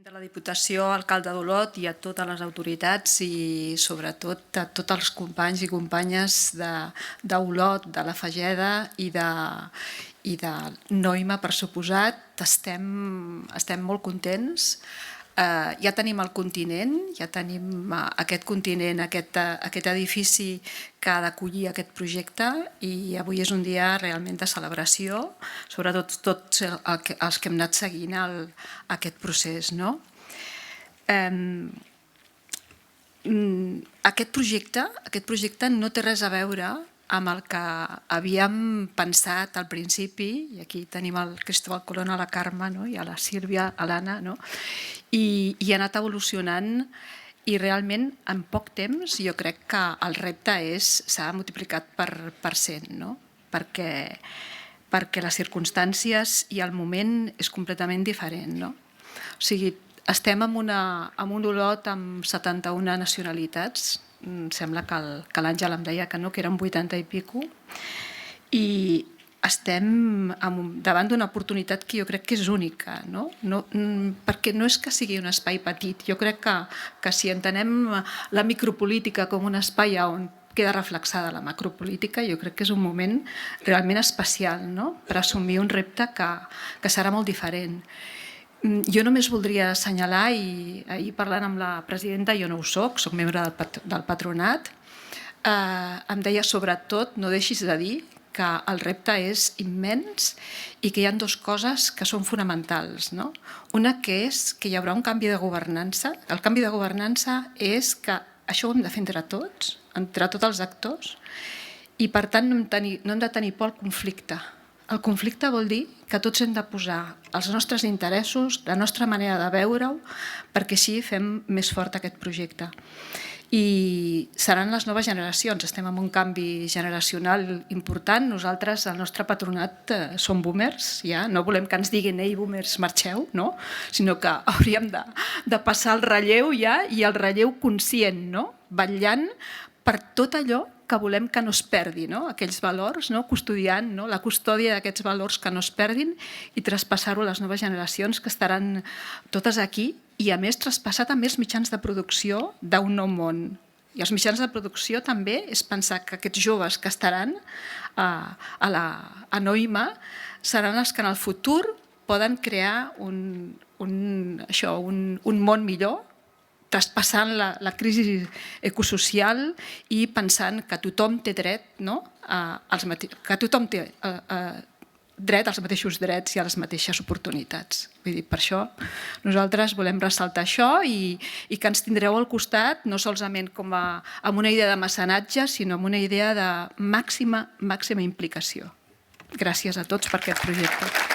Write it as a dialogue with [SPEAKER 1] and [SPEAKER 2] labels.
[SPEAKER 1] De la Diputació, alcalde d'Olot i a totes les autoritats i sobretot a tots els companys i companyes d'Olot, de la Fageda i de Noima, per suposat. Estem molt contents. Ja tenim el continent, ja tenim aquest continent, aquest edifici que ha d'acollir aquest projecte i avui és un dia realment de celebració, sobretot tots els que hem anat seguint aquest procés. Aquest projecte no té res a veure amb el que havíem pensat al principi, i aquí tenim el Cristóbal Colón, la Carme i la Sílvia, l'Anna, i ha anat evolucionant i realment en poc temps jo crec que el repte s'ha multiplicat per 100, perquè les circumstàncies i el moment és completament diferent. O sigui, estem en un Olot amb 71 nacionalitats, sembla que l'Àngel em deia que no, que eren 80 i pico, i estem davant d'una oportunitat que jo crec que és única, perquè no és que sigui un espai petit, jo crec que si entenem la micropolítica com un espai on queda reflexada la macropolítica, jo crec que és un moment realment especial per assumir un repte que serà molt diferent. Jo només voldria assenyalar, i ahir parlant amb la presidenta, jo no ho soc membre del patronat, em deia sobretot no deixis de dir que el repte és immens i que hi ha dues coses que són fonamentals. Una que és que hi haurà un canvi de governança. El canvi de governança és que això ho hem de fer entre tots els actors, i per tant no hem de tenir por al conflicte. El conflicte vol dir que tots hem de posar els nostres interessos, la nostra manera de veure-ho, perquè així fem més fort aquest projecte. I seran les noves generacions, estem en un canvi generacional important. Nosaltres, el nostre patronat, som boomers, ja no volem que ens diguin ei, boomers, marxeu, sinó que hauríem de passar el relleu ja, i el relleu conscient, vetllant per tot allò que volem que no es perdi, aquells valors, custodiant la custòdia d'aquests valors que no es perdin i traspassar-ho a les noves generacions que estaran totes aquí, i a més traspassar també els mitjans de producció d'un nou món. I els mitjans de producció també és pensar que aquests joves que estaran a Noima seran els que en el futur poden crear un món millor, traspassant la crisi ecosocial i pensant que tothom té dret als mateixos drets i a les mateixes oportunitats. Per això nosaltres volem ressaltar això i que ens tindreu al costat no solament amb una idea de mecenatge, sinó amb una idea de màxima implicació. Gràcies a tots per aquest projecte.